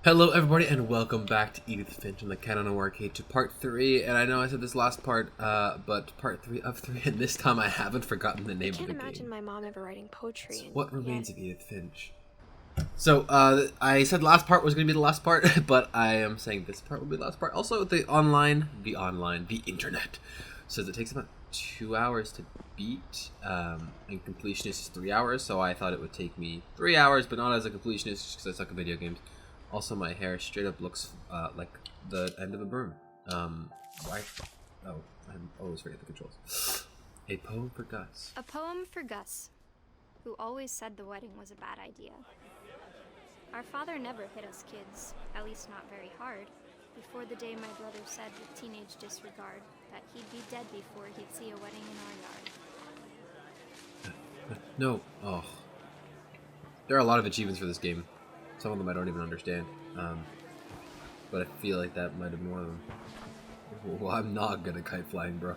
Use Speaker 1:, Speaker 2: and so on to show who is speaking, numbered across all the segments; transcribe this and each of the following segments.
Speaker 1: Hello everybody and welcome back to Edith Finch and the Cat on a Arcade to part 3, and I know I said this last part, but part 3 of 3, and this time I haven't forgotten the name of the game.
Speaker 2: I can't imagine my mom ever writing poetry.
Speaker 1: So what remains of Edith Finch? So, I said last part was going to be the last part, but I am saying this part will be the last part. Also, the internet, says it takes about 2 hours to beat, and completionist is 3 hours, so I thought it would take me 3 hours, but not as a completionist, just because I suck at video games. Also, my hair straight up looks like the end of a broom. Why? Oh, I'm always forget the controls. A poem for Gus.
Speaker 2: A poem for Gus, who always said the wedding was a bad idea. Our father never hit us kids, at least not very hard, before the day my brother said with teenage disregard that he'd be dead before he'd see a wedding in our yard.
Speaker 1: No. Oh. There are a lot of achievements for this game. Some of them I don't even understand. But I feel like that might have been one of them. Well, I'm not good at kite flying, bro.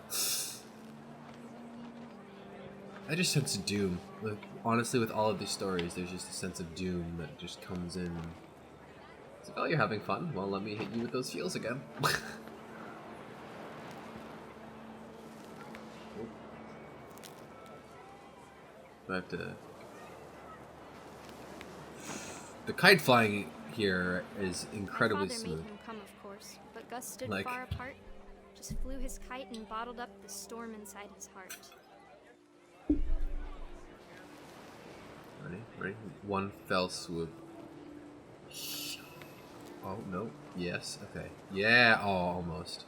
Speaker 1: I just sense doom. Like, honestly, with all of these stories, there's just a sense of doom that just comes in. It's like, oh, you're having fun? Well, let me hit you with those feels again. I have to... The kite flying here is incredibly smooth.
Speaker 2: Made him come, of course, but Gus stood far apart, just flew his kite and bottled up the storm inside his heart.
Speaker 1: Ready? One fell swoop. Oh, no. Yes. Okay. Yeah. Oh, almost.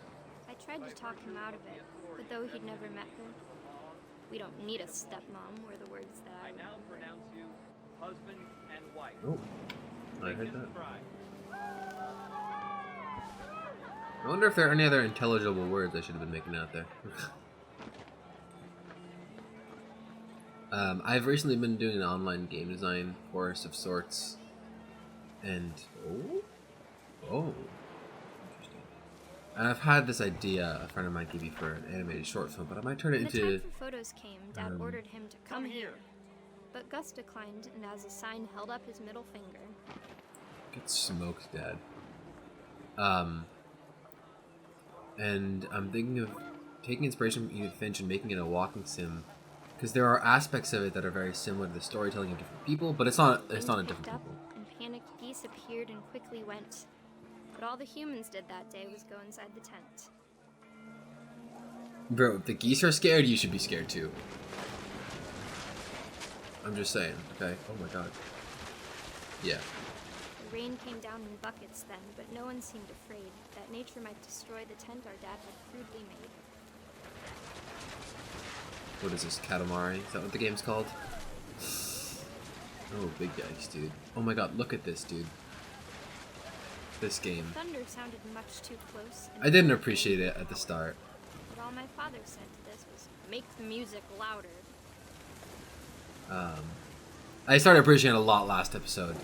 Speaker 2: I tried to talk him out of it, but though he'd never met her, we don't need a stepmom were the words that I
Speaker 3: now pronounce you husband and wife.
Speaker 1: Oh, I heard that. I wonder if there are any other intelligible words I should have been making out there. I've recently been doing an online game design course of sorts, and oh, interesting. And I've had this idea a friend of mine gave me for an animated short film, but I might turn it into.
Speaker 2: When the time for photos came, Dad ordered him to come here, but Gus declined, and as a sign, held up his middle finger.
Speaker 1: Get smoked, Dad. And I'm thinking of taking inspiration from Edith Finch and making it a walking sim. Because there are aspects of it that are very similar to the storytelling of different people, but it's not a different people.
Speaker 2: And panicked geese appeared and quickly went. But all the humans did that day was go inside the tent.
Speaker 1: Bro, if the geese are scared, you should be scared too. I'm just saying, okay? Oh my god. Yeah.
Speaker 2: The rain came down in buckets then, but no one seemed afraid that nature might destroy the tent our dad had crudely made.
Speaker 1: What is this, Katamari? Is that what the game's called? Oh, big yikes, dude. Oh my god, look at this, dude. This game.
Speaker 2: Thunder sounded much too close.
Speaker 1: I didn't appreciate it at the start.
Speaker 2: But all my father said to this was, make the music louder.
Speaker 1: I started appreciating it a lot last episode.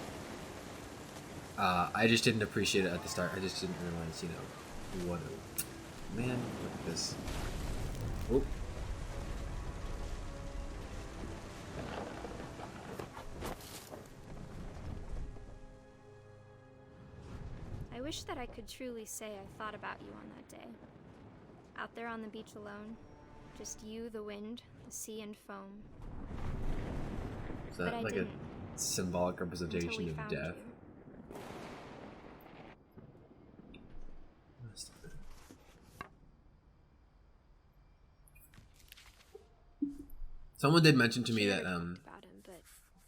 Speaker 1: I just didn't appreciate it at the start. I just didn't realize, you know, what a... Man, look at this. Oh.
Speaker 2: I wish that I could truly say I thought about you on that day. Out there on the beach alone, just you, the wind, the sea, and foam.
Speaker 1: Is that like a symbolic representation of death? Someone did mention to me that
Speaker 4: about him, but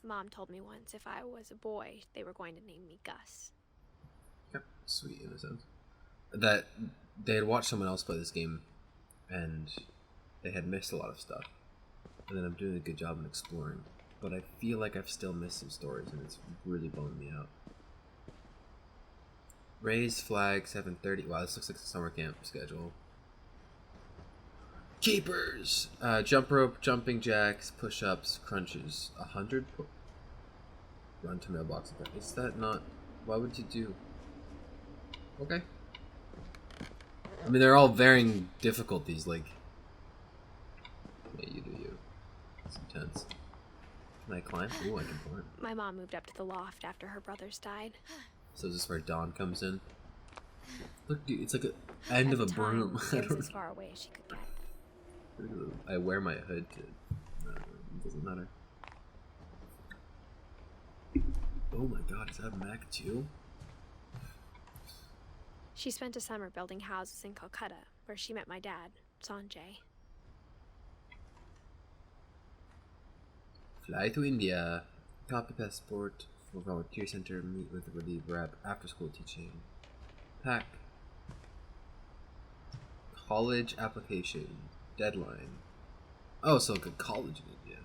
Speaker 4: Mom told me once if I was a boy, they were going to name me Gus.
Speaker 1: Yeah, sweet in a sense. That they had watched someone else play this game, and they had missed a lot of stuff. And then I'm doing a good job in exploring, but I feel like I've still missed some stories, and it's really bumming me out. Raise flag 7:30. Wow, this looks like the summer camp schedule. Keepers! Jump rope, jumping jacks, push-ups, crunches. 100 run to mailbox. Is that not... Why would you do... Okay. I mean, they're all varying difficulties, like... Yeah, you do you. It's intense. Can I climb? Ooh, I can climb.
Speaker 4: My mom moved up to the loft after her brothers died.
Speaker 1: So is this where Dawn comes in? Look, dude, it's like a end of a broom. I
Speaker 4: It was
Speaker 1: don't
Speaker 4: as far away as she could get.
Speaker 1: know. I wear my hood to. It doesn't matter. Oh my god, is that Mac too?
Speaker 4: She spent a summer building houses in Calcutta, where she met my dad, Sanjay.
Speaker 1: Fly to India. Copy passport for volunteer center. Meet with the relief rep. After school teaching. Pack. College application. Deadline. Oh, so like a college in India.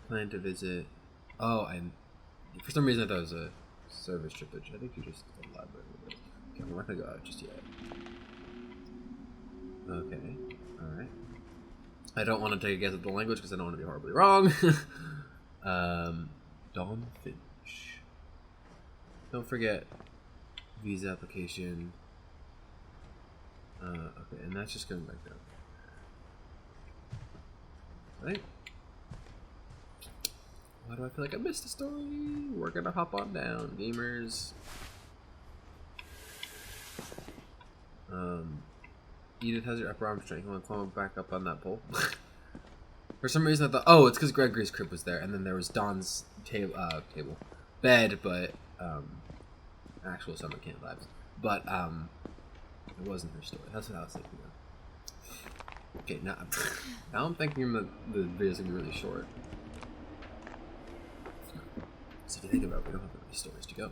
Speaker 1: Plan to visit. Oh, for some reason I thought it was a service trip, which I think you just elaborate a little bit. Okay, we're not gonna go out just yet. Okay, alright. I don't want to take a guess at the language because I don't want to be horribly wrong. Dawn Finch. Don't forget visa application. Okay, and that's just going back down. Right? Why do I feel like I missed a story? We're gonna hop on down, gamers. Edith has her upper arm strength. You want to climb back up on that pole? For some reason I thought, oh, it's because Gregory's crib was there, and then there was Dawn's bed, but actual summer camp vibes. But it wasn't her story. That's what I was thinking of. Okay, now I'm thinking the video's gonna be really short. So if you think about it, we don't have that many stories to go.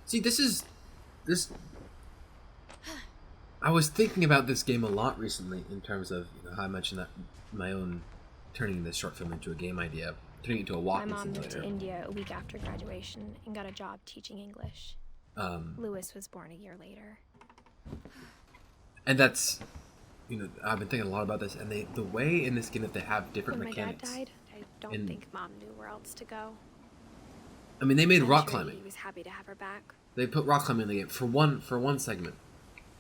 Speaker 1: See, this. I was thinking about this game a lot recently in terms of how I mentioned that my own turning this short film into a game idea, turning it into a walking
Speaker 4: My mom moved
Speaker 1: simulator.
Speaker 4: to India a week after graduation and got a job teaching English. Lewis was born a year later.
Speaker 1: And that's, I've been thinking a lot about this, and the way in this game that they have different
Speaker 4: When
Speaker 1: mechanics.
Speaker 4: my dad died, I don't think Mom knew where else to go.
Speaker 1: I mean, they made
Speaker 4: I'm
Speaker 1: rock
Speaker 4: sure
Speaker 1: climbing.
Speaker 4: He was happy to have her back.
Speaker 1: They put rock climbing in the game for one segment.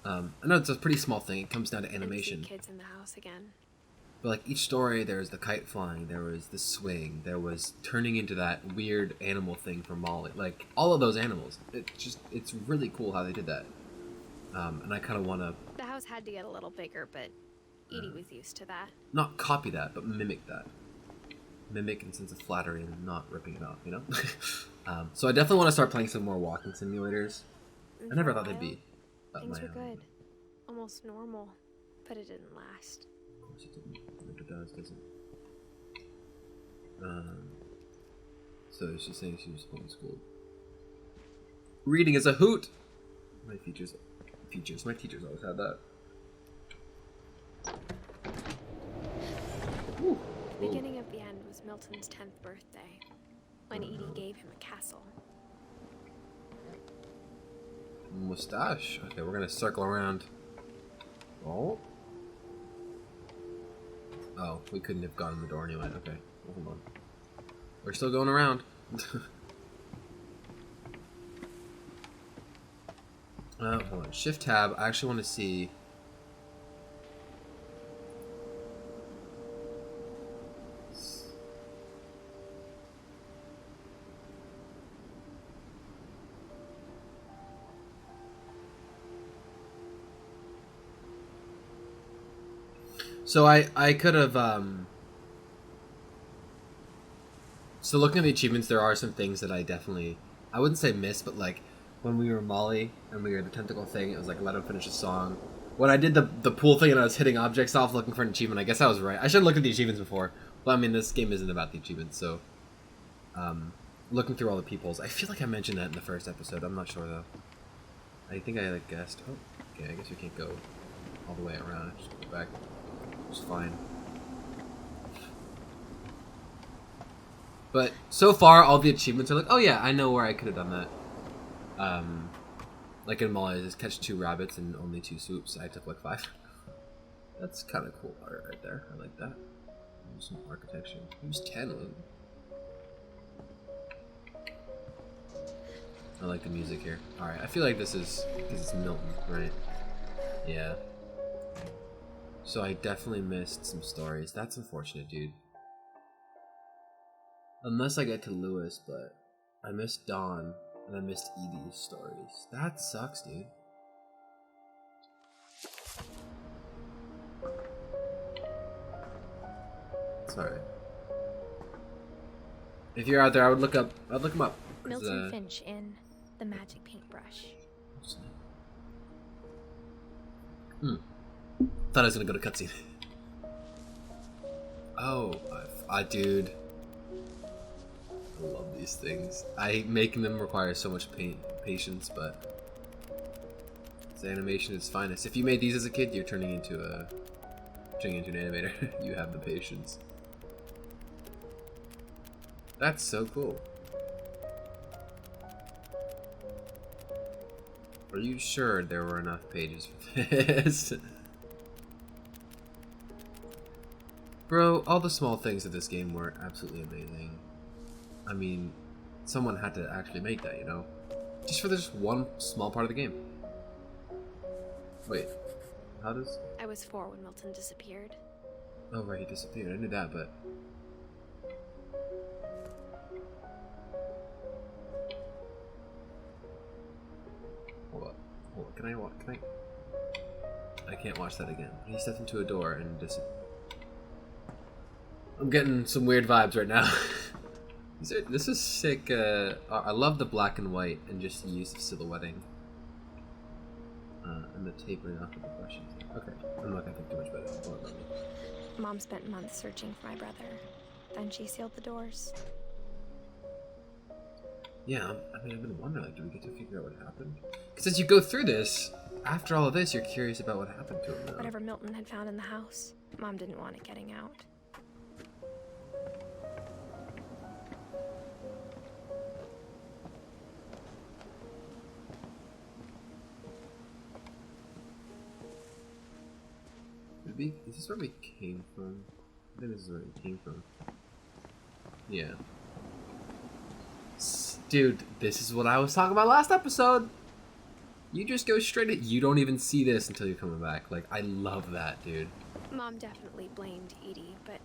Speaker 1: I know it's a pretty small thing. It comes down to animation.
Speaker 4: And see kids in the house again.
Speaker 1: But like each story, there was the kite flying, there was the swing, there was turning into that weird animal thing from Molly. Like all of those animals, it's really cool how they did that. And I kind of want to
Speaker 4: The house had to get a little bigger, but Edie was used to that.
Speaker 1: not copy that, but mimic that. Mimic in the sense of flattery and not ripping it off, So I definitely want to start playing some more walking simulators.
Speaker 4: And
Speaker 1: I never
Speaker 4: for a
Speaker 1: thought they'd
Speaker 4: while,
Speaker 1: be
Speaker 4: Things
Speaker 1: my
Speaker 4: were
Speaker 1: own.
Speaker 4: good. Almost normal. But it didn't last.
Speaker 1: Of course it didn't. It never does it? So she's saying she was homeschooled. Reading is a hoot! My teachers, always had that. Whew.
Speaker 4: The beginning of the end was Milton's 10th birthday, when Edie gave him a castle.
Speaker 1: Mustache. Okay, we're gonna circle around. Oh. Oh, we couldn't have gone in the door anyway. Okay, well, hold on. We're still going around. Hold on. Shift tab. I actually want to see. So I could have so looking at the achievements, there are some things that I wouldn't say missed, but like when we were Molly and we were the tentacle thing, it was like let him finish a song. When I did the pool thing and I was hitting objects off looking for an achievement, I guess I was right. I should have looked at the achievements before. But I mean, this game isn't about the achievements, so looking through all the peepholes. I feel like I mentioned that in the first episode. I'm not sure though. I think I like guessed. Oh, okay. I guess we can't go all the way around. Just go back. It's fine. But so far, all the achievements are like, oh yeah, I know where I could have done that. Like in Molly, I just catch 2 rabbits and only 2 swoops. I took like 5. That's kind of cool art right there. I like that. Some architecture. Use 10. I like the music here. Alright, I feel like this is because it's Milton, right? Yeah. So I definitely missed some stories. That's unfortunate, dude. Unless I get to Lewis, but I missed Dawn. And I missed Edie's stories. That sucks, dude. Sorry. If you're out there, I'd look him up.
Speaker 4: Milton Finch in The Magic Paintbrush.
Speaker 1: Thought I was gonna go to cutscene. Oh, dude. I love these things. Making them requires so much patience, but it's animation is finest. If you made these as a kid, you're turning into an animator. You have the patience. That's so cool. Are you sure there were enough pages for this? Bro, all the small things of this game were absolutely amazing. I mean, someone had to actually make that, you know? Just for this one small part of the game. Wait, how does...
Speaker 4: I was 4 when Milton disappeared.
Speaker 1: Oh right, he disappeared. I knew that, but... Hold on. Can I can't watch that again. He stepped into a door and I'm getting some weird vibes right now. This is sick. I love the black and white and just the use of silhouetting. And the tapering off of the brushes. Okay, I'm not gonna think too much about it. Don't worry.
Speaker 4: Mom spent months searching for my brother. Then she sealed the doors.
Speaker 1: Yeah, I mean, I've been wondering, like, do we get to figure out what happened? Because as you go through this, after all of this, you're curious about what happened to him now.
Speaker 4: Whatever Milton had found in the house, Mom didn't want it getting out.
Speaker 1: Is this where we came from? I think this is where we came from. Yeah. Dude, this is what I was talking about last episode. You just go straight at... You don't even see this until you're coming back. Like, I love that, dude.
Speaker 4: Mom definitely blamed Edie, but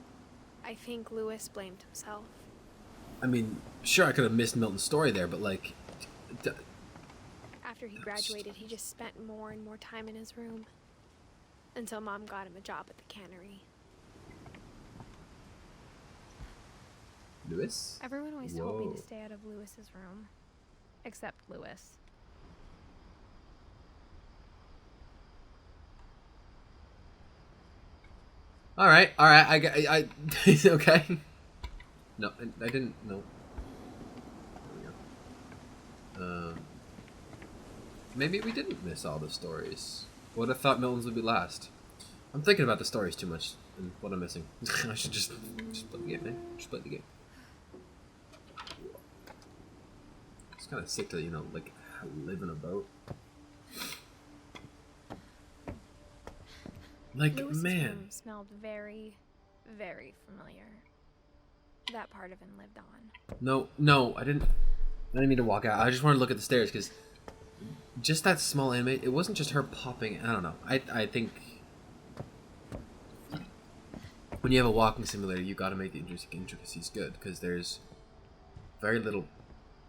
Speaker 4: I think Lewis blamed himself.
Speaker 1: I mean, sure, I could have missed Milton's story there, but like...
Speaker 4: After he graduated, he just spent more and more time in his room. Until Mom got him a job at the cannery.
Speaker 1: Lewis?
Speaker 4: Everyone always told me to stay out of Lewis's room. Except Lewis.
Speaker 1: Alright, I okay. No, I didn't, no. There we go. Maybe we didn't miss all the stories. Would have thought Milton's would be last. I'm thinking about the stories too much and what I'm missing. I should just play the game, man. Just play the game. It's kind of sick to, you know, like, live in a boat. Like,
Speaker 4: Lewis's
Speaker 1: man.
Speaker 4: room smelled very, very familiar. That part of him lived on.
Speaker 1: No, I didn't mean to walk out. I just wanted to look at the stairs because just that small anime, it wasn't just her popping. I don't know. I think when you have a walking simulator, you got to make the intricacies good because there's very little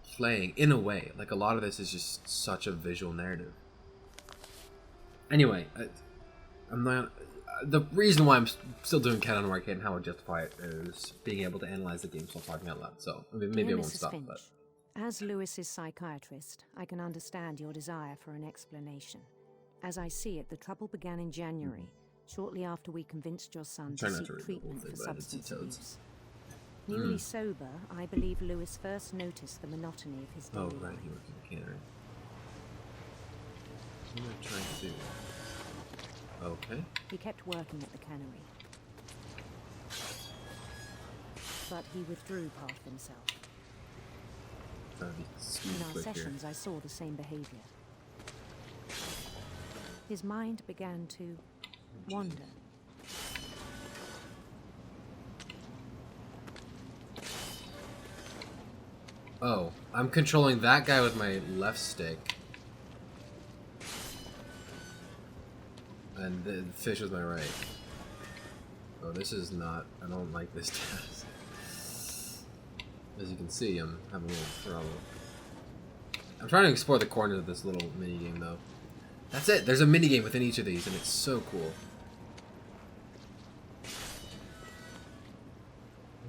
Speaker 1: playing in a way. Like a lot of this is just such a visual narrative. Anyway, I'm not. The reason why I'm still doing Cat on Arcade and how I justify it is being able to analyze the game while talking out loud. So maybe I won't stop.
Speaker 5: Finch,
Speaker 1: But
Speaker 5: as Lewis's psychiatrist, I can understand your desire for an explanation. As I see it, the trouble began in January, shortly after we convinced your son to seek treatment for substance abuse. Newly sober, I believe Lewis first noticed the monotony of his daily
Speaker 1: oh right,
Speaker 5: life.
Speaker 1: he works in the cannery. What am I trying to do? Okay.
Speaker 5: He kept working at the cannery. But he withdrew part of himself.
Speaker 1: Trying to be
Speaker 5: In our
Speaker 1: quick here.
Speaker 5: sessions, I saw the same behavior. His mind began to wander.
Speaker 1: Oh, I'm controlling that guy with my left stick. And the fish with my right. Oh, this is not... I don't like this task. As you can see, I'm having a little trouble. I'm trying to explore the corners of this little mini game though. That's it. There's a mini game within each of these, and it's so cool.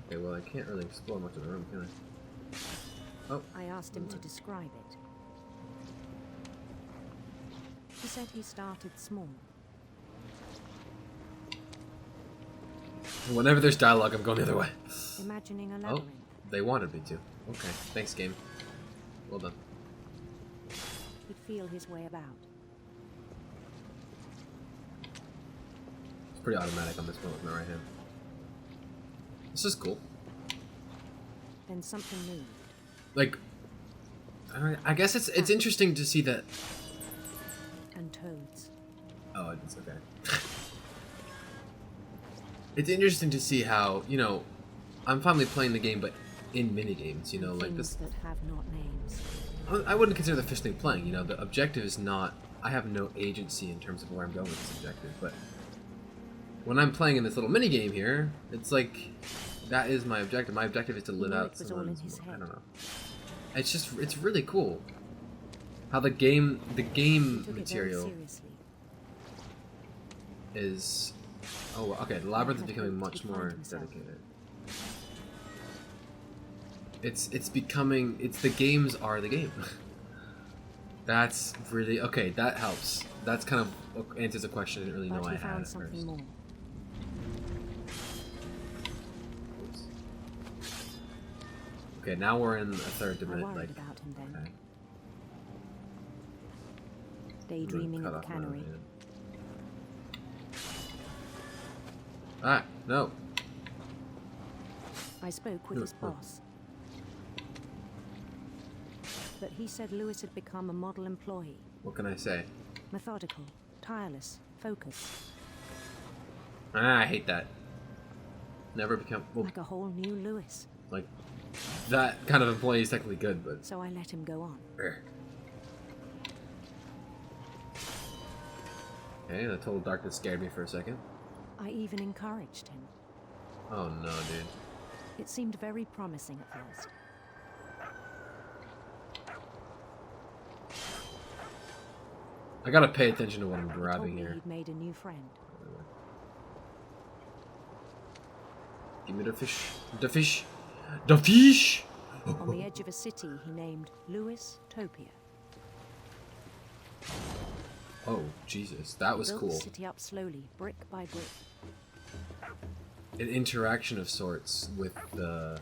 Speaker 1: Okay, well I can't really explore much of the room, can I? Oh.
Speaker 5: I asked him to describe it. He said he started small.
Speaker 1: Whenever there's dialogue, I'm going the other way.
Speaker 5: Imagining a
Speaker 1: Oh,
Speaker 5: labyrinth.
Speaker 1: they wanted me to. Okay, thanks game. Well done.
Speaker 5: He'd feel his way about.
Speaker 1: It's pretty automatic on this one with my right hand. This is cool.
Speaker 5: Then something moved.
Speaker 1: Like, I guess it's interesting to see that.
Speaker 5: And toads.
Speaker 1: Oh, it's okay. It's interesting to see how, you know, I'm finally playing the game, but in mini games, you know, like this.
Speaker 5: That have not names.
Speaker 1: I wouldn't consider the fish thing playing. You know, the objective is not. I have no agency in terms of where I'm going with this objective, but when I'm playing in this little mini game here, it's like that is my objective. My objective is to live out someone's. I don't know. It's really cool how the game material is. Oh, okay. The labyrinth is becoming much more dedicated. It's becoming. It's the games are the game. That's really okay. That helps. That's kind of answers a question I didn't really know I had at first.
Speaker 5: More.
Speaker 1: Okay, now we're in a third dimension.
Speaker 5: Like, about him then. Okay. Daydreaming at the cannery.
Speaker 1: Ah, no.
Speaker 5: I spoke with his boss. But he said Lewis had become a model employee.
Speaker 1: What can I say?
Speaker 5: Methodical, tireless, focused.
Speaker 1: Ah, I hate that. Never become... Well,
Speaker 5: like a whole new Lewis.
Speaker 1: Like, that kind of employee is technically good, but...
Speaker 5: So I let him go on.
Speaker 1: Okay, the total darkness scared me for a second.
Speaker 5: I even encouraged him.
Speaker 1: Oh no, dude.
Speaker 5: It seemed very promising at first.
Speaker 1: I gotta pay attention to what I'm grabbing here.
Speaker 5: He'd made a new friend.
Speaker 1: Give me the fish. The fish. The fish!
Speaker 5: On the edge of a city he named Lewis Topia.
Speaker 1: Oh, Jesus. That was
Speaker 5: cool.
Speaker 1: cool.
Speaker 5: The city up slowly, brick by brick.
Speaker 1: An interaction of sorts with the...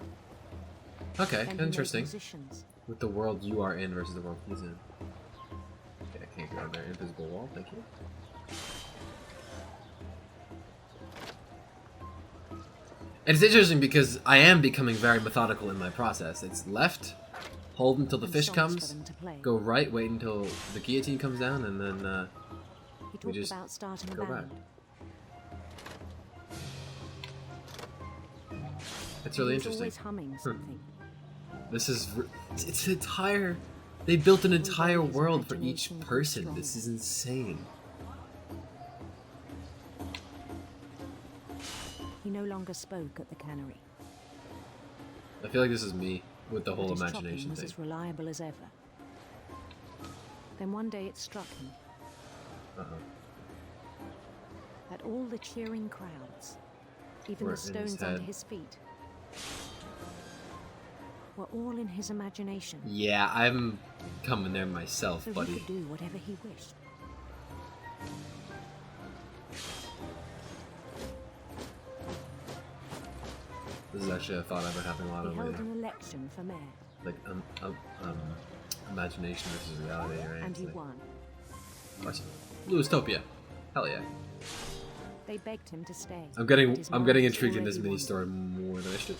Speaker 1: Okay, interesting. With the world you are in versus the world he's in. Okay, I can't go on there. Invisible wall, thank you. And it's interesting because I am becoming very methodical in my process. It's left, hold until the fish comes, go right, wait until the guillotine comes down, and then we just go back. It's really interesting. This is... It's an entire... They built an entire world for each person. This is insane.
Speaker 5: He no longer spoke at the cannery.
Speaker 1: I feel like this is me with the whole imagination
Speaker 5: was
Speaker 1: thing.
Speaker 5: As reliable as ever. Then one day it struck him. That all the cheering crowds, even the stones under his feet, were all in his imagination.
Speaker 1: Yeah, I'm coming there myself,
Speaker 5: so
Speaker 1: buddy.
Speaker 5: He could do whatever he wished.
Speaker 1: This is actually a thought I've been having a lot of
Speaker 5: He held
Speaker 1: lately.
Speaker 5: an election for mayor.
Speaker 1: Like, imagination versus reality, right?
Speaker 5: And he won.
Speaker 1: Lewistopia. Hell yeah.
Speaker 5: They begged him to stay.
Speaker 1: I'm getting intrigued in this mini story more than I should.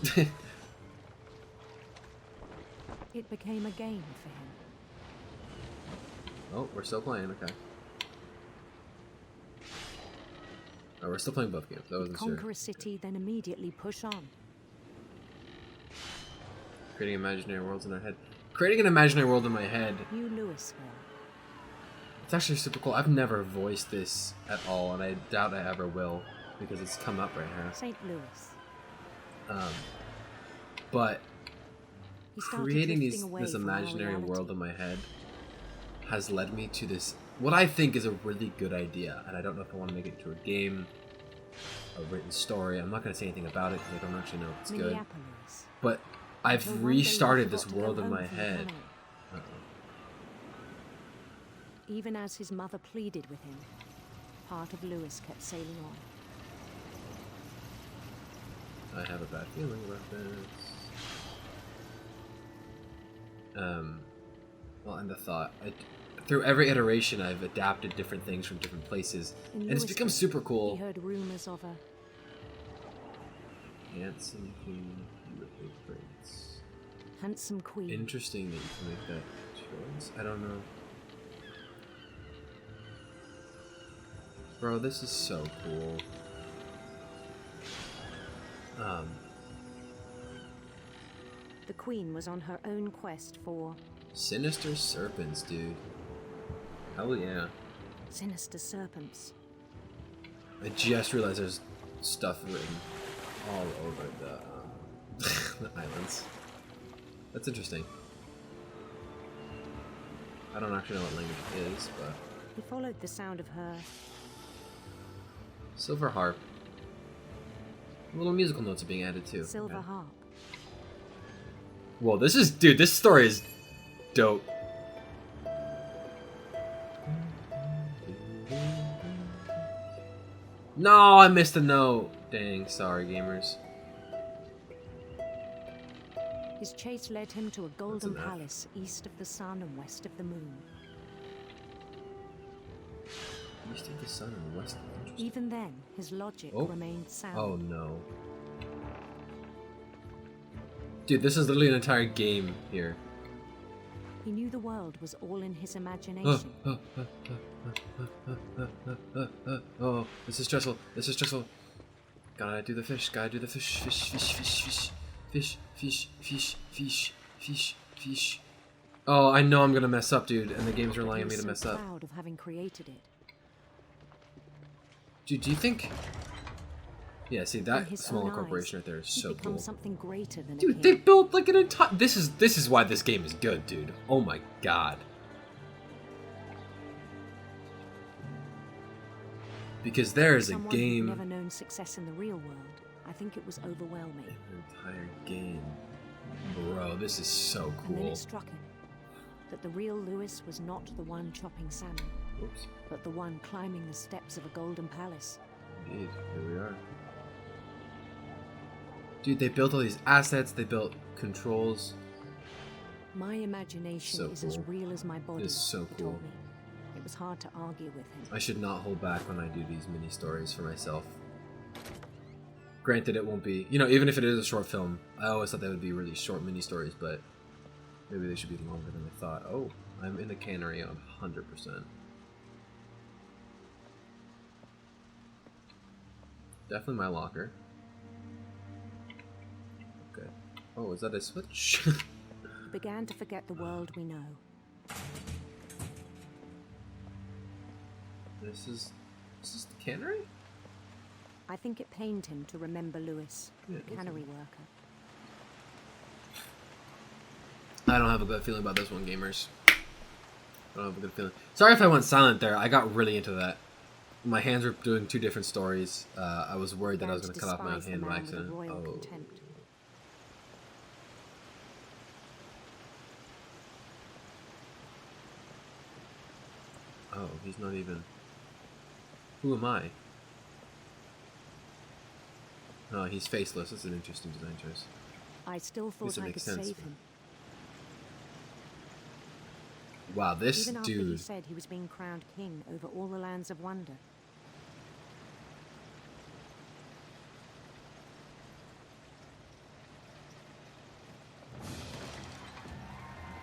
Speaker 5: It became a game for him.
Speaker 1: Oh, we're still playing, okay. Oh, we're still playing both games. That wasn't
Speaker 5: Conquer a city, then immediately push on.
Speaker 1: Creating imaginary worlds in our head. Creating an imaginary world in my head.
Speaker 5: New Louisville.
Speaker 1: It's actually super cool. I've never voiced this at all, and I doubt I ever will, because it's come up right here.
Speaker 5: St. Louis.
Speaker 1: But creating this imaginary world in my head has led me to this, what I think is a really good idea, and I don't know if I want to make it into a game, a written story. I'm not going to say anything about it because I don't actually know if it's good. But I've restarted this world in my head.
Speaker 5: Even as his mother pleaded with him, part of Lewis kept sailing on.
Speaker 1: I have a bad feeling about this. Well, and the thought. Through every iteration, I've adapted different things from different places, and it's become super cool.
Speaker 5: He heard rumors of a
Speaker 1: handsome queen with a prince.
Speaker 5: Handsome queen.
Speaker 1: Interesting that you can make that choice. I don't know. Bro, this is so cool.
Speaker 5: The queen was on her own quest for
Speaker 1: sinister serpents, dude. Hell yeah.
Speaker 5: Sinister serpents.
Speaker 1: I just realized there's stuff written all over the islands. That's interesting. I don't actually know what language it is, but...
Speaker 5: He followed the sound of her...
Speaker 1: silver harp. Little musical notes are being added too.
Speaker 5: Silver harp.
Speaker 1: Whoa, this is... dude, this story is dope. No, I missed a note. Dang, sorry, gamers.
Speaker 5: His chase led him to a golden palace east of the sun and west of the moon.
Speaker 1: East of the sun and west of the moon.
Speaker 5: Even then, his logic remained sound.
Speaker 1: Oh no. Dude, this is literally an entire game here.
Speaker 5: He knew the world was all in his imagination.
Speaker 1: Oh, this is stressful. This is stressful. Gotta do the fish. Gotta do the fish. Fish, fish, fish, fish. Fish, fish, fish, fish, fish, fish. Oh, I know I'm gonna mess up, dude, and the game's relying on me to mess up.
Speaker 5: Proud of having created it.
Speaker 1: Dude, do you think... yeah, see, that small corporation right there is so cool.
Speaker 5: Something greater than
Speaker 1: dude, they built like an entire... This is why this game is good, dude. Oh my god. Because there is a game...
Speaker 5: never known success in the real world. I think it was overwhelming.
Speaker 1: An entire game. Bro, this is so cool.
Speaker 5: And then it struck him that the real Lewis was not the one chopping salmon.
Speaker 1: Oops.
Speaker 5: But the one climbing the steps of a golden palace.
Speaker 1: Indeed, here we are. Dude, they built all these assets, they built controls.
Speaker 5: My imagination is as real as my body.
Speaker 1: It's so cool.
Speaker 5: Told me. It was hard to argue with him.
Speaker 1: I should not hold back when I do these mini stories for myself. Granted, it won't be, you know, even if it is a short film, I always thought they would be really short mini stories, but maybe they should be longer than I thought. Oh, I'm in the cannery on 100%. Definitely my locker. Okay. Oh, is that a switch?
Speaker 5: He began to forget the world we know.
Speaker 1: This is the cannery?
Speaker 5: I think it pained him to remember Lewis, the cannery worker.
Speaker 1: I don't have a good feeling about this one, gamers. I don't have a good feeling. Sorry if I went silent there. I got really into that. My hands were doing two different stories. I was worried that I was going to cut off my own hand by accident. Oh. Oh, he's not even... Who am I? Oh, he's faceless. That's an interesting design choice.
Speaker 5: I still thought I could save him.
Speaker 1: Wow, this
Speaker 5: Even
Speaker 1: dude...
Speaker 5: after he said he was being crowned king over all the lands of wonder.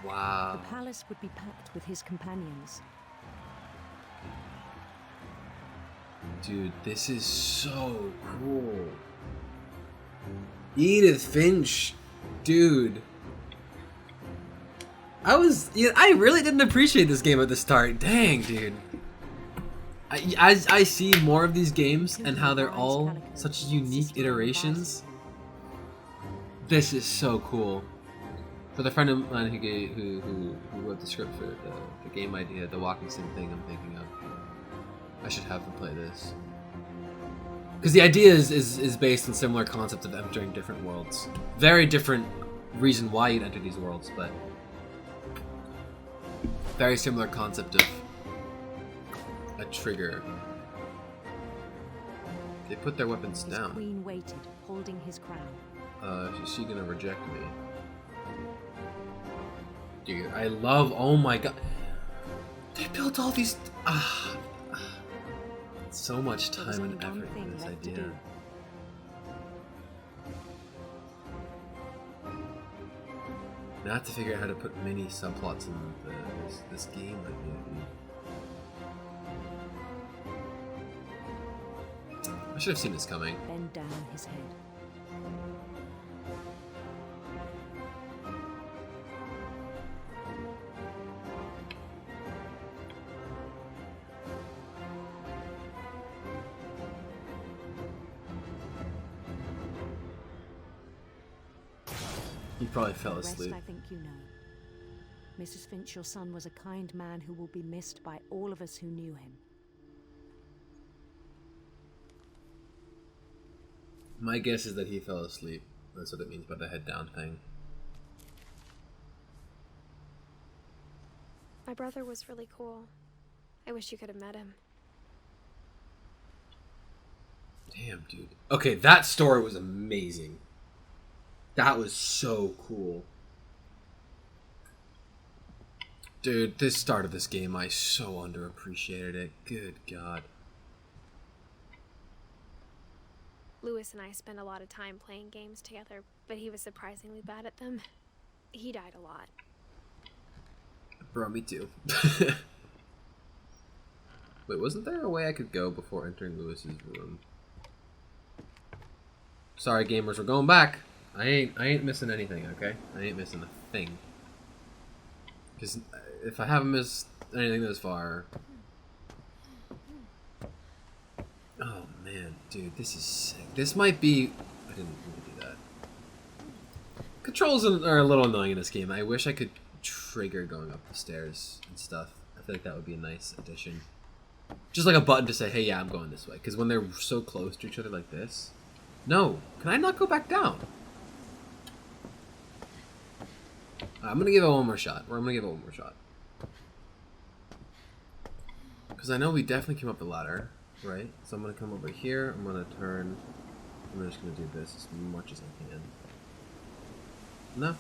Speaker 1: Wow.
Speaker 5: The palace would be packed with his companions.
Speaker 1: Dude, this is so cool. Edith Finch, dude. I really didn't appreciate this game at the start. Dang, dude. As I see more of these games and how they're all such unique iterations, this is so cool. For the friend of mine who wrote the script for the game idea, the walking sim thing I'm thinking of, I should have them play this. Because the idea is based on similar concept of entering different worlds. Very different reason why you'd enter these worlds, but very similar concept of a trigger. They put their weapons
Speaker 5: His
Speaker 1: down.
Speaker 5: queen waited, holding his crown.
Speaker 1: Is she gonna reject me? Dude, I love. Oh my god, they built all these. So much
Speaker 5: There was
Speaker 1: time
Speaker 5: only
Speaker 1: and
Speaker 5: one
Speaker 1: effort
Speaker 5: thing
Speaker 1: in this
Speaker 5: left to
Speaker 1: idea.
Speaker 5: do.
Speaker 1: Now I have to figure out how to put mini subplots in this game. I should have seen this coming.
Speaker 5: Bend down his head.
Speaker 1: He probably fell
Speaker 5: The rest
Speaker 1: asleep.
Speaker 5: I think you know. Mrs. Finch, your son was a kind man who will be missed by all of us who knew him.
Speaker 1: My guess is that he fell asleep. That's what it means by the head down thing.
Speaker 4: My brother was really cool. I wish you could have met him.
Speaker 1: Damn, dude. Okay, that story was amazing. That was so cool. Dude, this start of this game, I so underappreciated it. Good God.
Speaker 4: Lewis and I spent a lot of time playing games together, but he was surprisingly bad at them. He died a lot.
Speaker 1: Bro, me too. Wait, wasn't there a way I could go before entering Lewis's room? Sorry, gamers, we're going back. I ain't missing anything, okay? I ain't missing a thing. Because if I haven't missed anything this far... Oh, man. Dude, this is sick. This might be... I didn't mean to do that. Controls are a little annoying in this game. I wish I could trigger going up the stairs and stuff. I feel like that would be a nice addition. Just like a button to say, hey, yeah, I'm going this way. Because when they're so close to each other like this... No! Can I not go back down? I'm gonna give it one more shot. I'm gonna give it one more shot. Because I know we definitely came up the ladder, right? So I'm gonna come over here. I'm gonna turn. I'm just gonna do this as much as I can. No?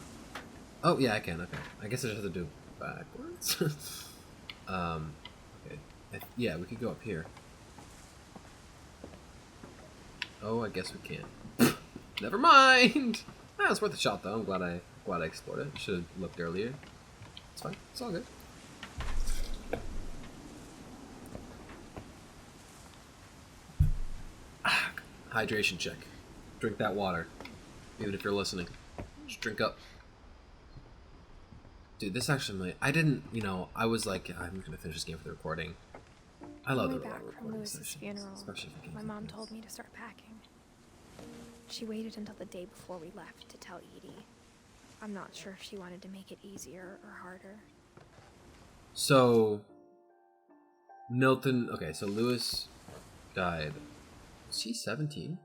Speaker 1: Oh, yeah, I can. Okay. I guess I just have to do it backwards. Okay. Yeah, we could go up here. Oh, I guess we can't. Never mind! Ah, it's worth a shot, though. I'm glad I explored it. Should have looked earlier. It's fine. It's all good. Hydration check. Drink that water. Even if you're listening. Just drink up. Dude, this actually I didn't, I was like, I'm gonna finish this game for the recording. I love
Speaker 4: On
Speaker 1: the
Speaker 4: the way back from
Speaker 1: recording
Speaker 4: Lewis's
Speaker 1: sessions,
Speaker 4: funeral,
Speaker 1: especially for games
Speaker 4: my
Speaker 1: like
Speaker 4: mom
Speaker 1: this.
Speaker 4: told me to start packing. She waited until the day before we left to tell Edie. I'm not sure if she wanted to make it easier or harder.
Speaker 1: So, Milton, okay, so Lewis died. Was he 17?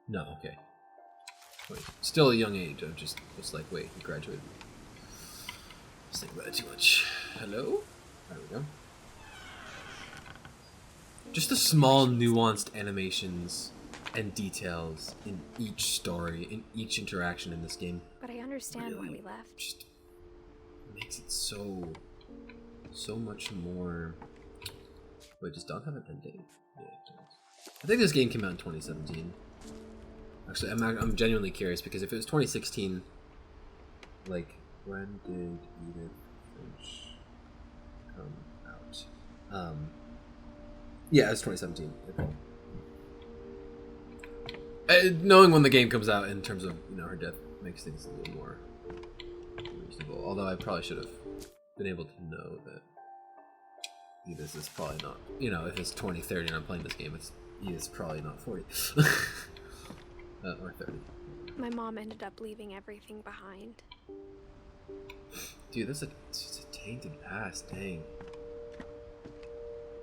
Speaker 1: No, okay. Wait, still a young age. I just was like, wait, he graduated. I was thinking about it too much. Hello? There we go. Just the small, nuanced animations and details in each story, in each interaction in this game.
Speaker 4: But I understand why
Speaker 1: Really
Speaker 4: we left.
Speaker 1: just makes it so much more. Wait, does Dawn have an ending? Yeah, it does. I think this game came out in 2017. Actually, I'm genuinely curious because if it was 2016, like when did Edith Finch come out? Yeah, it's 2017. Knowing when the game comes out in terms of her death makes things a little more reasonable. Although I probably should have been able to know that Edith is probably not. If it's 2030 and I'm playing this game, Edith's probably not 40 or 30.
Speaker 4: My mom ended up leaving everything behind.
Speaker 1: Dude, that's it's a tainted past, dang.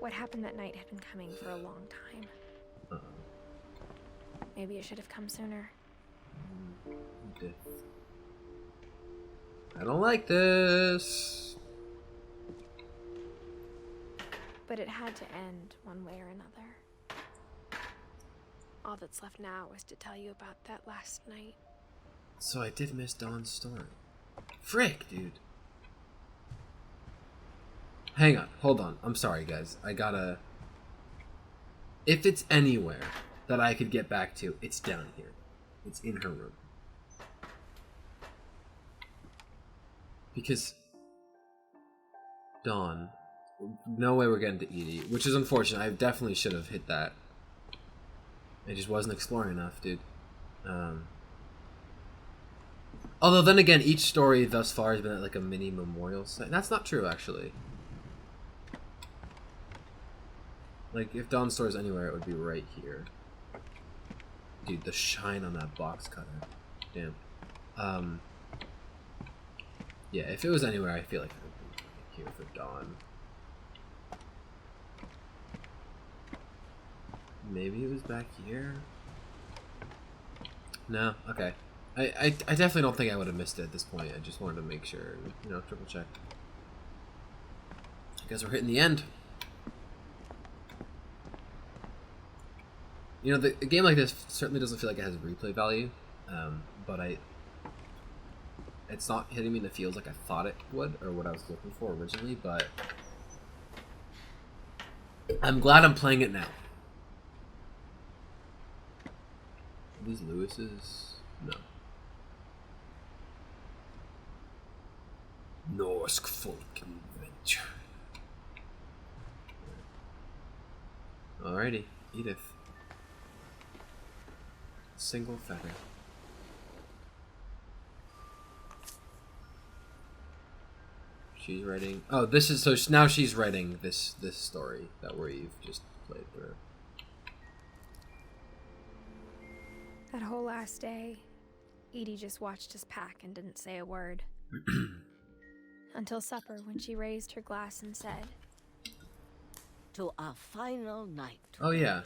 Speaker 4: What happened that night had been coming for a long time. Maybe it should have come sooner.
Speaker 1: I don't like this.
Speaker 4: But it had to end one way or another. All that's left now is to tell you about that last night.
Speaker 1: So I did miss Dawn's story. Frick, dude. Hang on, hold on. I'm sorry, guys. I gotta... If it's anywhere that I could get back to, it's down here. It's in her room. Because... Dawn... No way we're getting to Edie, which is unfortunate. I definitely should have hit that. I just wasn't exploring enough, dude. Although then again, each story thus far has been at like a mini memorial site. That's not true, actually. Like, if Dawn's story's anywhere, it would be right here. Dude, the shine on that box cutter. Damn. Yeah, if it was anywhere, I feel like it would be here for Dawn. Maybe it was back here? No? Okay. I definitely don't think I would have missed it at this point. I just wanted to make sure, you know, triple check. I guess we're hitting the end. You know, a game like this certainly doesn't feel like it has replay value, but it's not hitting me in the feels like I thought it would, or what I was looking for originally, but I'm glad I'm playing it now. Are these Lewis's? No. Norsk folk adventure. Alrighty, Edith. Single feather. She's writing. Oh, this is so now she's writing this story that we've just played through.
Speaker 4: That whole last day, Edie just watched us pack and didn't say a word. Until supper, when she raised her glass and said,
Speaker 6: "To our final night.
Speaker 1: Oh yeah.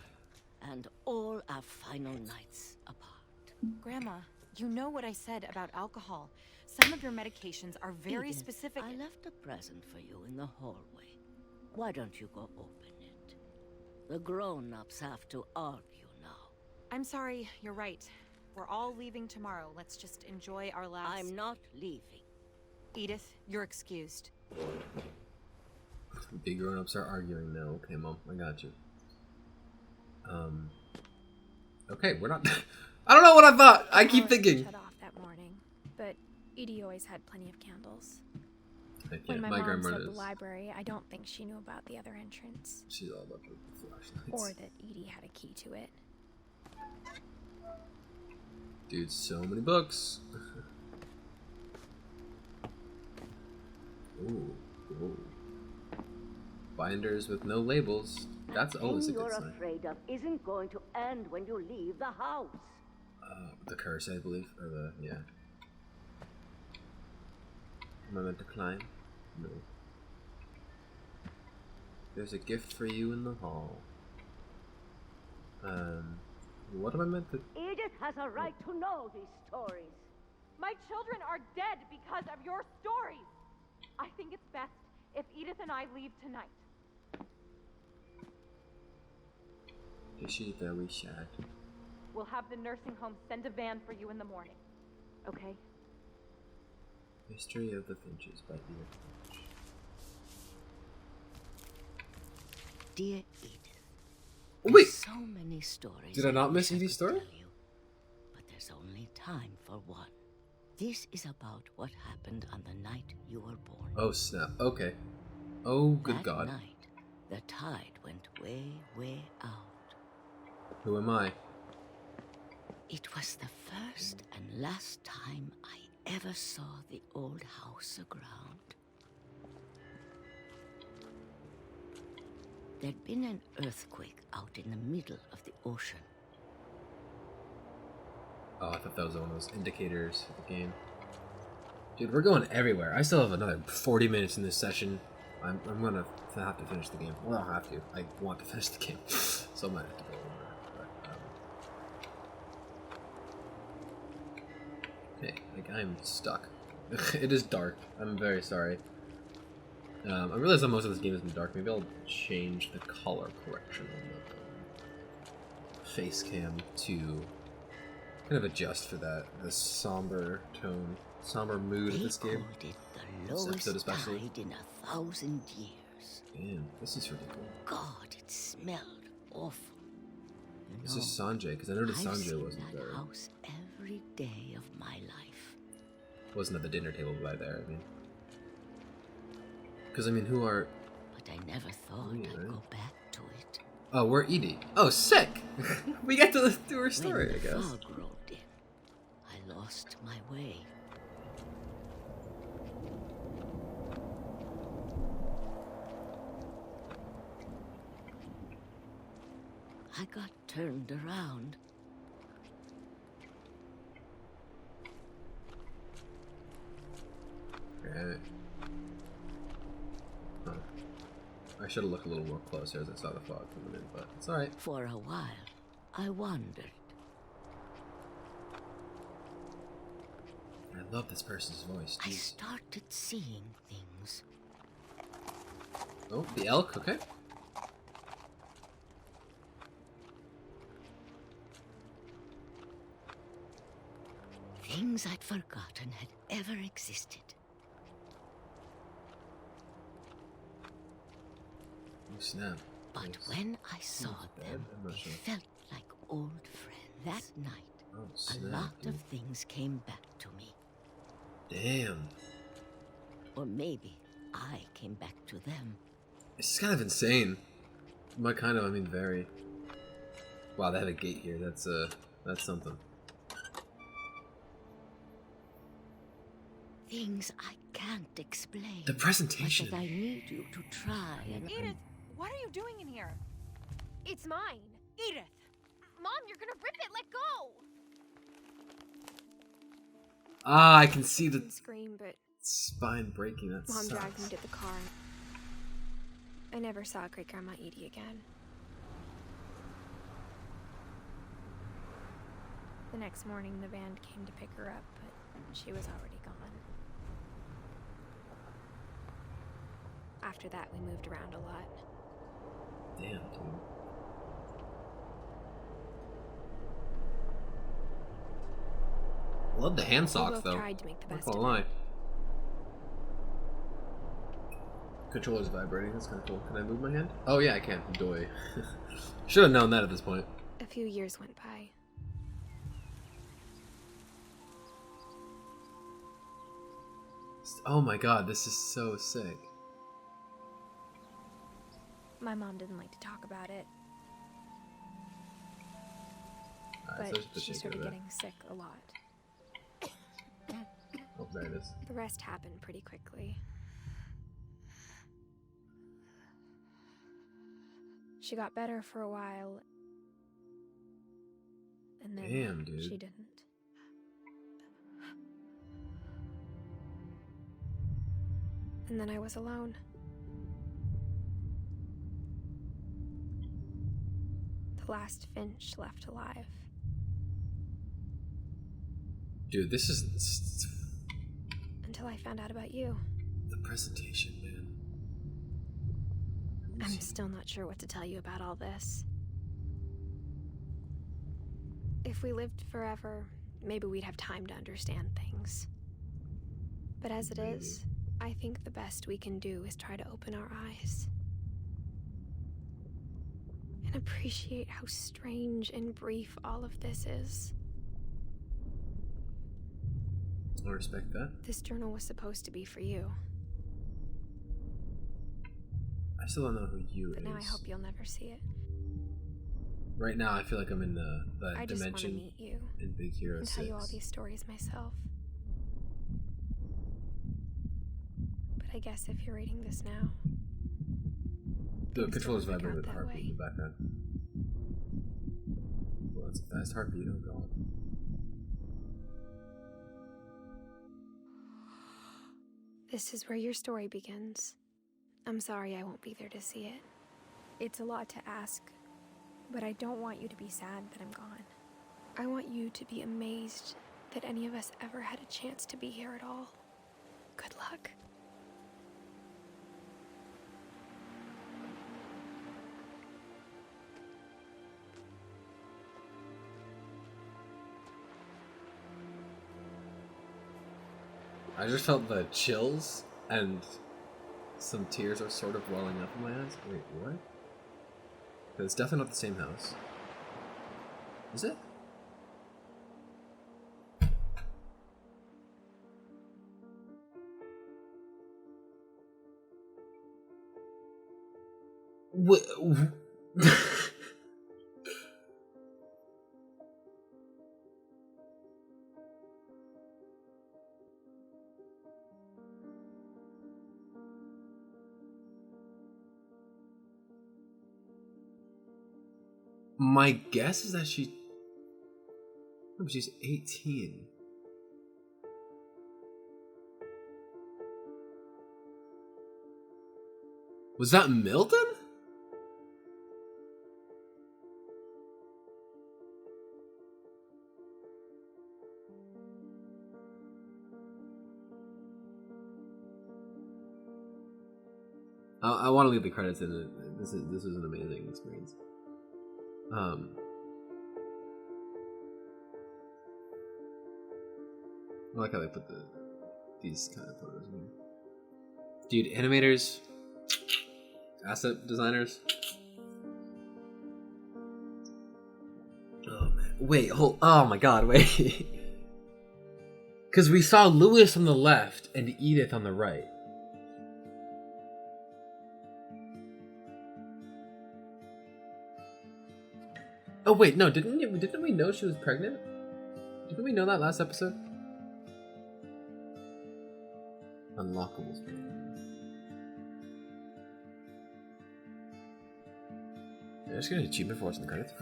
Speaker 6: And all our final nights apart."
Speaker 7: Grandma, you know what I said about alcohol. Some of your medications are very
Speaker 6: Edith,
Speaker 7: specific.
Speaker 6: I left a present for you in the hallway. Why don't you go open it? The grown-ups have to argue now.
Speaker 7: I'm sorry, you're right. We're all leaving tomorrow. Let's just enjoy our last...
Speaker 6: I'm not leaving.
Speaker 7: Edith, you're excused.
Speaker 1: Big grown-ups are arguing now. Okay, Mom, I got you. Okay, we're not... I don't know what I thought! I keep thinking!
Speaker 4: Shut off that morning, but Edie always had plenty of candles.
Speaker 1: I can't.
Speaker 4: When my
Speaker 1: My
Speaker 4: mom
Speaker 1: grandmother
Speaker 4: said the
Speaker 1: is...
Speaker 4: library, I don't think she knew about the other entrance.
Speaker 1: She's all about the flashlights.
Speaker 4: Or that Edie had a key to it.
Speaker 1: Dude, so many books. Ooh, ooh. Binders with no labels. That's always a good sign.
Speaker 6: You're afraid of isn't going to end when you leave the house.
Speaker 1: The curse, I believe, or the yeah. Am I meant to climb? No. There's a gift for you in the hall. What am I meant to?
Speaker 6: Edith has a right to know these stories.
Speaker 8: My children are dead because of your stories. I think it's best if Edith and I leave tonight.
Speaker 1: Is she very sad?
Speaker 8: We'll have the nursing home send a van for you in the morning. Okay?
Speaker 1: History of the Finches by Edith Finch.
Speaker 6: Dear Edith.
Speaker 1: Wait!
Speaker 6: So many stories.
Speaker 1: Did I not miss Edie's story?
Speaker 6: You, but there's only time for one. This is about what happened on the night you were born.
Speaker 1: Oh snap! Okay. Oh good
Speaker 6: that
Speaker 1: God!
Speaker 6: Night, the tide went way, way out.
Speaker 1: Who am I?
Speaker 6: It was the first and last time I ever saw the old house aground. There'd been an earthquake out in the middle of the ocean.
Speaker 1: Oh, I thought that was one of those indicators of the game. Dude, we're going everywhere. I still have another 40 minutes in this session. I'm gonna have to finish the game. Well, I'll have to. I want to finish the game. So I might have to go over. But, okay, like I'm stuck. It is dark. I'm very sorry. I realize that most of this game has been dark. Maybe I'll change the color correction on the face cam to kind of adjust for that. The somber tone, somber mood of this game.
Speaker 6: It the
Speaker 1: This
Speaker 6: lowest
Speaker 1: episode especially.
Speaker 6: tide in 1,000 years.
Speaker 1: Damn, this is ridiculous.
Speaker 6: God, it smelled awful. You
Speaker 1: This
Speaker 6: know,
Speaker 1: is Sanjay, because I noticed
Speaker 6: I've
Speaker 1: Sanjay
Speaker 6: seen
Speaker 1: wasn't
Speaker 6: that
Speaker 1: there.
Speaker 6: house every day of my life.
Speaker 1: Wasn't at the dinner table by there, I mean. Because, I mean, who are...
Speaker 6: But I never thought
Speaker 1: Yeah.
Speaker 6: I'd go back to it.
Speaker 1: Oh, we're Edie. Oh, sick! We get to do her story,
Speaker 6: When
Speaker 1: I
Speaker 6: the
Speaker 1: guess.
Speaker 6: fog rolled in, I lost my way. I got turned around.
Speaker 1: Okay. Huh. I should have looked a little more closer as I saw the fog coming in, but it's alright.
Speaker 6: For a while, I wandered.
Speaker 1: I love this person's voice.
Speaker 6: I
Speaker 1: Jeez.
Speaker 6: started seeing things.
Speaker 1: Oh, the elk, okay.
Speaker 6: Things I'd forgotten had ever existed.
Speaker 1: Oh, snap.
Speaker 6: But
Speaker 1: Yes.
Speaker 6: when I saw
Speaker 1: bad.
Speaker 6: them,
Speaker 1: I'm not
Speaker 6: they
Speaker 1: sure.
Speaker 6: felt like old friends. That night,
Speaker 1: Oh,
Speaker 6: a
Speaker 1: snap,
Speaker 6: lot
Speaker 1: dude.
Speaker 6: of things came back to me.
Speaker 1: Damn.
Speaker 6: Or maybe I came back to them.
Speaker 1: It's kind of insane. My kind of, I mean, very. Wow, they have a gate here. That's something.
Speaker 6: Things I can't explain.
Speaker 1: The presentation.
Speaker 6: But that I need you to try and...
Speaker 7: Edith, what are you doing in here?
Speaker 8: It's mine.
Speaker 7: Edith!
Speaker 8: Mom, you're gonna rip it. Let go.
Speaker 1: Ah, I can see
Speaker 4: I
Speaker 1: the
Speaker 4: didn't scream, but
Speaker 1: spine breaking. That
Speaker 4: Mom dragged me
Speaker 1: sucks.
Speaker 4: to the car. I never saw Great Grandma Edie again. The next morning, the band came to pick her up, but she was already gone. After that, we moved around a lot.
Speaker 1: Damn, dude. Love the hand
Speaker 4: We
Speaker 1: socks
Speaker 4: both
Speaker 1: though.
Speaker 4: tried to make the
Speaker 1: Not
Speaker 4: best
Speaker 1: gonna
Speaker 4: of
Speaker 1: lie.
Speaker 4: it.
Speaker 1: Controller's vibrating. That's kind of cool. Can I move my hand? Oh yeah, I can. Doy. Should have known that at this point.
Speaker 4: A few years went by.
Speaker 1: Oh my god, this is so sick.
Speaker 4: My mom didn't like to talk about it,
Speaker 1: Alright, so
Speaker 4: but
Speaker 1: there's the
Speaker 4: she
Speaker 1: shaker
Speaker 4: started
Speaker 1: there.
Speaker 4: getting sick a lot.
Speaker 1: Oh, there it is.
Speaker 4: The rest happened pretty quickly. She got better for a while, and then
Speaker 1: Damn, dude.
Speaker 4: she didn't. And then I was alone. The last Finch left alive.
Speaker 1: Dude, this is
Speaker 4: Until I found out about you.
Speaker 1: the presentation, man.
Speaker 4: I'm still not sure what to tell you about all this. If we lived forever, maybe we'd have time to understand things. But as it is, I think the best we can do is try to open our eyes. And appreciate how strange and brief all of this is.
Speaker 1: I respect that.
Speaker 4: This journal was supposed to be for you,
Speaker 1: I still don't know who you
Speaker 4: but
Speaker 1: is.
Speaker 4: now I hope you'll never see it.
Speaker 1: Right now, I feel like I'm in the
Speaker 4: I just want to
Speaker 1: dimension
Speaker 4: meet you
Speaker 1: in Big Hero
Speaker 4: and
Speaker 1: 6.
Speaker 4: tell you all these stories myself. But I guess if you're reading this now,
Speaker 1: The
Speaker 4: things
Speaker 1: controller's
Speaker 4: don't work
Speaker 1: vibrating with
Speaker 4: out
Speaker 1: the
Speaker 4: that
Speaker 1: heartbeat in
Speaker 4: way.
Speaker 1: the background. Well, that's a fast heartbeat, oh god.
Speaker 4: This is where your story begins. I'm sorry I won't be there to see it. It's a lot to ask, but I don't want you to be sad that I'm gone. I want you to be amazed that any of us ever had a chance to be here at all. Good luck.
Speaker 1: I just felt the chills and some tears are sort of welling up in my eyes. Wait, what? It's definitely not the same house. Is it? What? My guess is that she's 18. Was that Milton? I want to leave the credits in it. This was an amazing experience. I like how they put these kind of photos in here. Dude, animators, asset designers. Oh man, wait, oh my god, wait. Because we saw Lewis on the left and Edith on the right. Oh wait, no, didn't we know she was pregnant? Didn't we know that last episode? Unlockables. Yeah, just getting an achievement for watching the credits.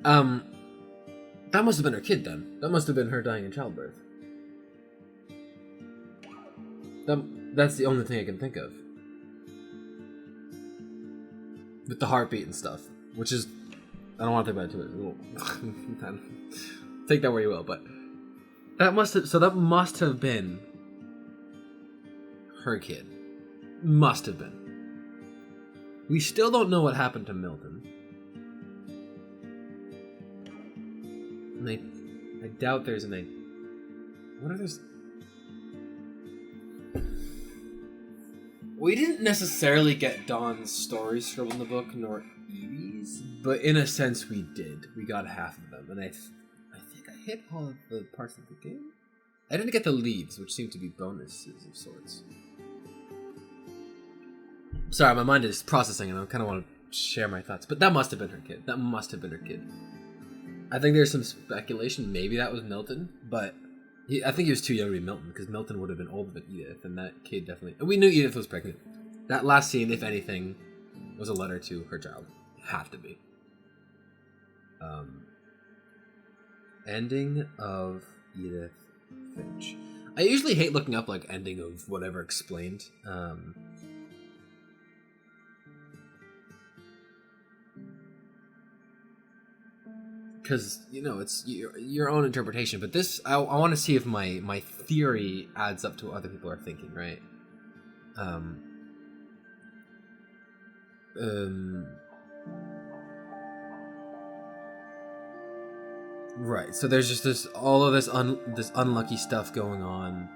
Speaker 1: That must have been her kid then. That must have been her dying in childbirth. That's the only thing I can think of. With the heartbeat and stuff, which is, I don't want to think about it too much. Take that where you will, but that must have been her kid. Must have been. We still don't know what happened to Milton. And I doubt there's an... What if there's... We didn't necessarily get Dawn's stories scribbled in the book, nor Evie's, but in a sense we did. We got half of them, and I think I hit all of the parts of the game. I didn't get the leads, which seem to be bonuses of sorts. Sorry, my mind is processing, and I kind of want to share my thoughts. But that must have been her kid. That must have been her kid. I think there's some speculation. Maybe that was Milton, but I think he was too young to be Milton, because Milton would have been older than Edith, and that kid definitely... And we knew Edith was pregnant. That last scene, if anything, was a letter to her child. Have to be. Ending of Edith Finch. I usually hate looking up, like, ending of whatever explained. Because, you know, it's your own interpretation. But this, I want to see if my theory adds up to what other people are thinking, right? Right, so there's just this unlucky stuff going on.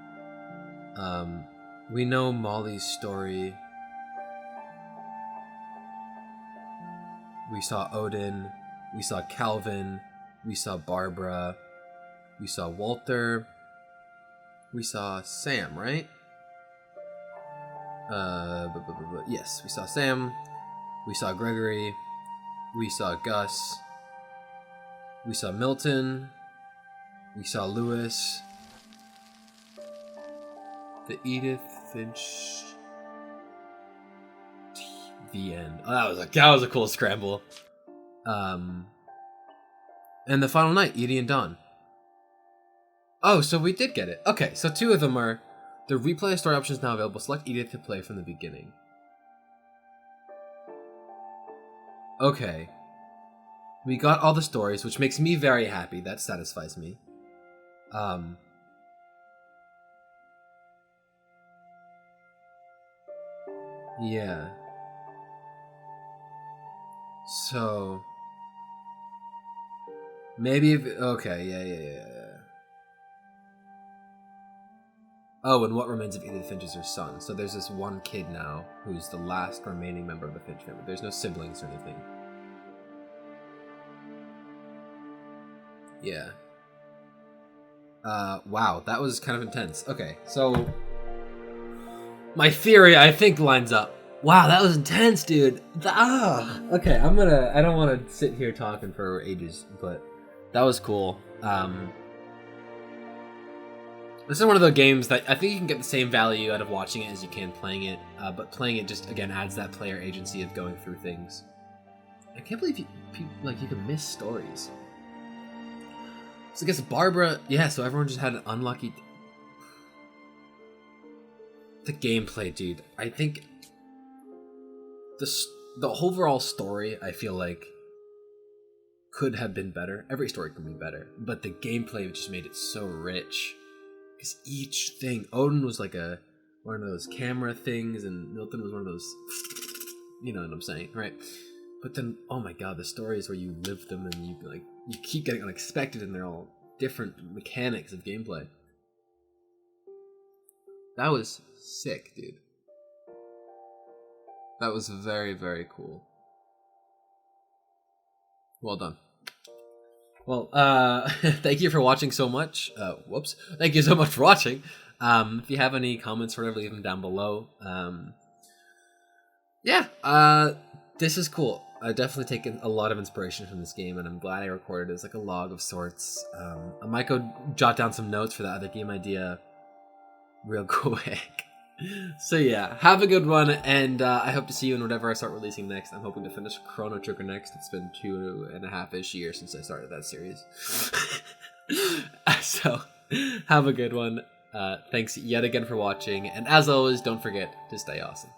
Speaker 1: We know Molly's story. We saw Odin. We saw Calvin. We saw Barbara. We saw Walter. We saw Sam, right? Yes, we saw Sam. We saw Gregory. We saw Gus. We saw Milton. We saw Lewis. The Edith Finch. The end. Oh, that was a cool scramble. And the final night, Edie and Dawn. Oh, so we did get it. Okay, so two of them are The replay story option is now available. Select Edith to play from the beginning. Okay. We got all the stories, which makes me very happy. That satisfies me. Yeah. So... maybe if... okay, yeah. Oh, and what remains of Edith Finch is her son. So there's this one kid now, who's the last remaining member of the Finch family. There's no siblings or anything. Yeah. Wow, that was kind of intense. Okay, so... my theory, I think, lines up. Wow, that was intense, dude. Okay, I don't want to sit here talking for ages, but that was cool. This is one of the games that I think you can get the same value out of watching it as you can playing it, but playing it just, again, adds that player agency of going through things. I can't believe you can miss stories. So I guess Barbara, yeah, so everyone just had an unlucky... the gameplay, dude. I think the overall story, I feel like, could have been better. Every story can be better, but the gameplay just made it so rich. Because each thing, Odin was like one of those camera things, and Milton was one of those, you know what I'm saying, right? But then, oh my god, the stories where you live them and you keep getting unexpected, and they're all different mechanics of gameplay. That was sick, dude. That was very, very cool. Well done. Well, thank you for watching so much. Whoops. Thank you so much for watching. If you have any comments or whatever, leave them down below. Yeah, this is cool. I've definitely taken a lot of inspiration from this game, and I'm glad I recorded it as like a log of sorts. I might go jot down some notes for that other game idea real quick. So yeah, have a good one, and I hope to see you in whatever I start releasing next. I'm hoping to finish Chrono Trigger next. It's been 2.5-ish years since I started that series. So, have a good one. Thanks yet again for watching, and as always, don't forget to stay awesome.